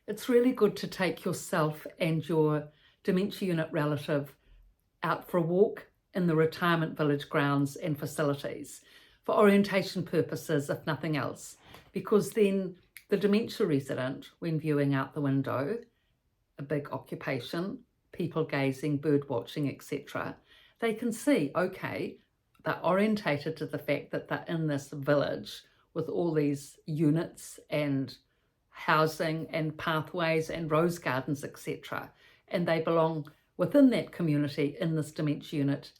it's really good to take yourself and your dementia unit relative out for a walk in the retirement village grounds and facilities for orientation purposes, if nothing else, because then the dementia resident, when viewing out the window, a big occupation, people gazing, bird watching, etc., they can see, okay, they're orientated to the fact that they're in this village with all these units and housing and pathways and rose gardens, etc., and they belong within that community in this dementia unit,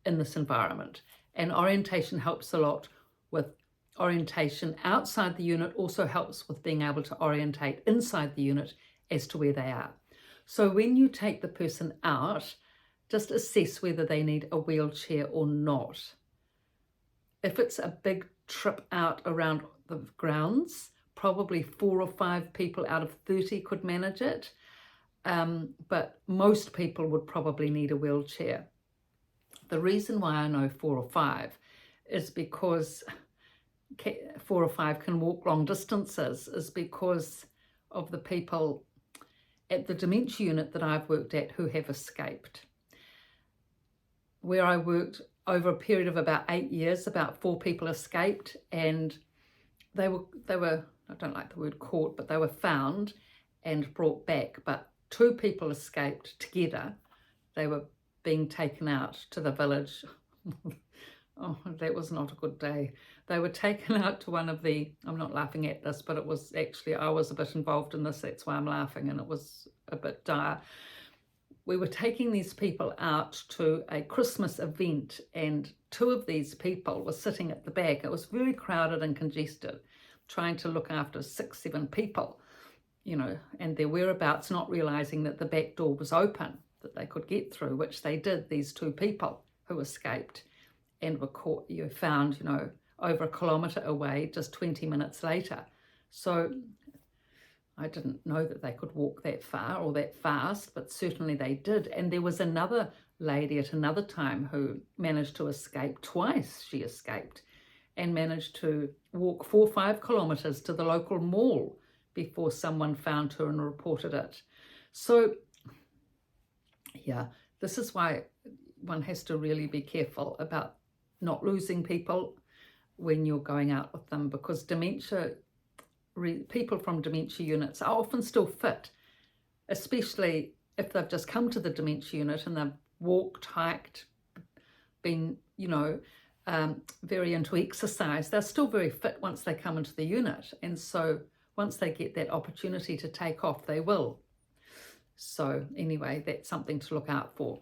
in this environment. And orientation helps a lot with orientation outside the unit, also helps with being able to orientate inside the unit as to where they are. So when you take the person out, just assess whether they need a wheelchair or not. If it's a big trip out around the grounds, probably 4 or 5 people out of 30 could manage it, but most people would probably need a wheelchair. The reason why I know 4 or 5 is because 4 or 5 can walk long distances, is because of the people at the dementia unit that I've worked at who have escaped. Where I worked over a period of about 8 years, about 4 people escaped, and they were, I don't like the word caught, but they were found and brought back. But 2 people escaped together. They were being taken out to the village. Oh, that was not a good day. They were taken out to one of the, I'm not laughing at this, but it was actually, I was a bit involved in this, that's why I'm laughing, and it was a bit dire. We were taking these people out to a Christmas event, and 2 of these people were sitting at the back. It was very crowded and congested, trying to look after 6, 7 people, you know, and their whereabouts, not realizing that the back door was open, that they could get through, which they did, these 2 people who escaped and were caught, found, you know, over a kilometre away just 20 minutes later. So I didn't know that they could walk that far or that fast, but certainly they did. And there was another lady at another time who managed to escape twice. She escaped and managed to walk 4 or 5 kilometres to the local mall before someone found her and reported it. So yeah, this is why one has to really be careful about not losing people when you're going out with them, because dementia, people from dementia units are often still fit, especially if they've just come to the dementia unit and they've walked, hiked, been, you know, very into exercise. They're still very fit once they come into the unit, and so once they get that opportunity to take off, they will. So anyway, that's something to look out for.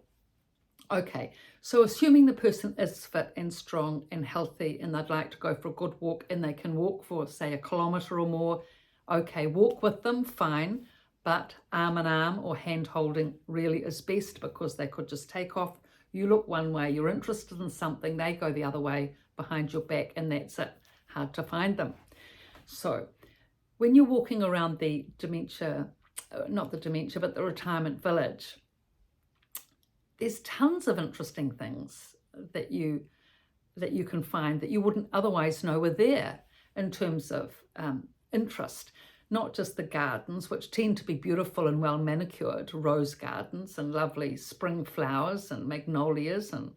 Okay, so assuming the person is fit and strong and healthy and they'd like to go for a good walk and they can walk for, say, 1 kilometre or more, okay, walk with them, fine, but arm in arm or hand holding really is best, because they could just take off. You look one way, you're interested in something, they go the other way behind your back, and that's it. Hard to find them. So when you're walking around the dementia, not the dementia, but the retirement village, there's tons of interesting things that you can find that you wouldn't otherwise know were there in terms of interest. Not just the gardens, which tend to be beautiful and well manicured, rose gardens and lovely spring flowers and magnolias and,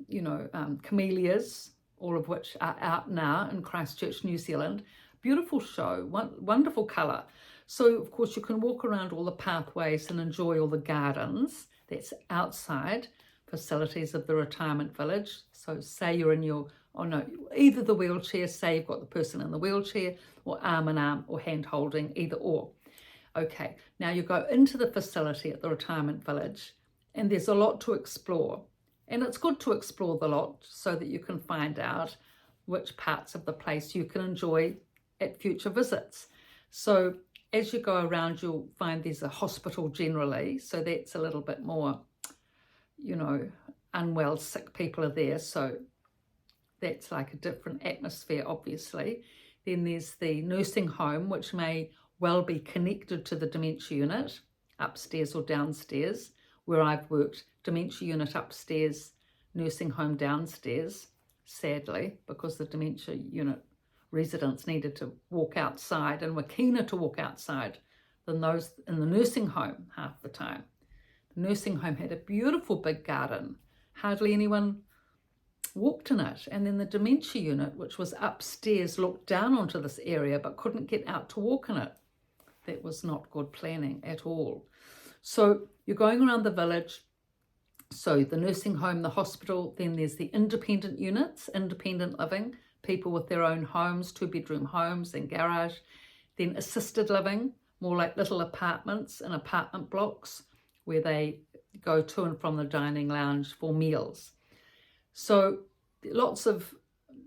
you know, camellias, all of which are out now in Christchurch, New Zealand. Beautiful show, wonderful colour. So, of course, you can walk around all the pathways and enjoy all the gardens. That's outside facilities of the retirement village. So say you're in your, either the wheelchair, say you've got the person in the wheelchair, or arm in arm or hand holding, either or. Okay, now you go into the facility at the retirement village, and there's a lot to explore. And it's good to explore the lot so that you can find out which parts of the place you can enjoy at future visits. So as you go around, you'll find there's a hospital generally, so that's a little bit more, you know, unwell, sick people are there, so that's like a different atmosphere, obviously. Then there's the nursing home, which may well be connected to the dementia unit, upstairs or downstairs, where I've worked, dementia unit upstairs, nursing home downstairs, sadly, because the dementia unit residents needed to walk outside and were keener to walk outside than those in the nursing home half the time. The nursing home had a beautiful big garden. Hardly anyone walked in it. And then the dementia unit, which was upstairs, looked down onto this area but couldn't get out to walk in it. That was not good planning at all. So you're going around the village. So the nursing home, the hospital, then there's the independent units, independent living, people with their own homes, 2-bedroom homes and garage. Then assisted living, more like little apartments and apartment blocks where they go to and from the dining lounge for meals. So lots of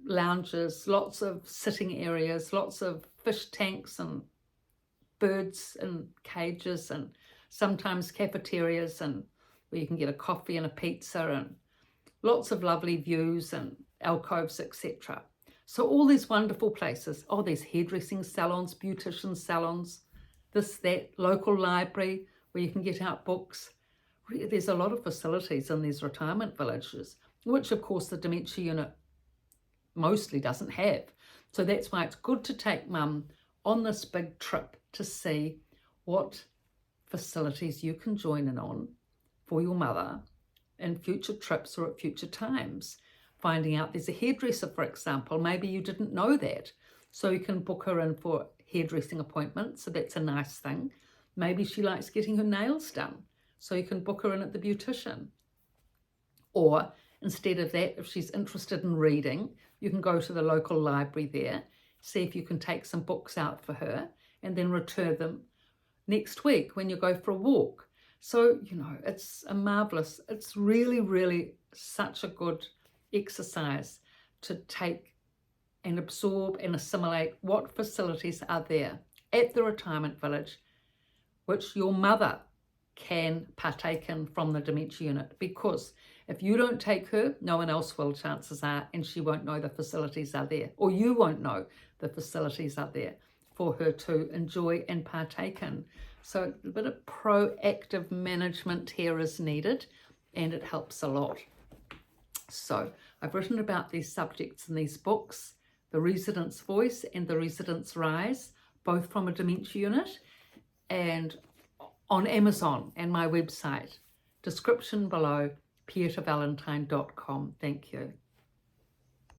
lounges, lots of sitting areas, lots of fish tanks and birds in cages, and sometimes cafeterias and where you can get a coffee and a pizza, and lots of lovely views and alcoves, etc. So all these wonderful places. Oh, there's hairdressing salons, beautician salons, this, that, local library where you can get out books. There's a lot of facilities in these retirement villages, which of course the dementia unit mostly doesn't have. So that's why it's good to take mum on this big trip to see what facilities you can join in on for your mother in future trips or at future times. Finding out there's a hairdresser, for example. Maybe you didn't know that. So you can book her in for hairdressing appointments. So that's a nice thing. Maybe she likes getting her nails done. So you can book her in at the beautician. Or instead of that, if she's interested in reading, you can go to the local library there, see if you can take some books out for her and then return them next week when you go for a walk. So, you know, it's a marvellous, it's really, really such a good exercise to take and absorb and assimilate what facilities are there at the retirement village, which your mother can partake in from the dementia unit. Because if you don't take her, no one else will, chances are, and she won't know the facilities are there, or you won't know the facilities are there for her to enjoy and partake in. So a bit of proactive management here is needed, and it helps a lot. So I've written about these subjects in these books, The Resident's Voice and The Resident's Rise, both from a dementia unit, and on Amazon and my website. Description below, pietavalentine.com. Thank you.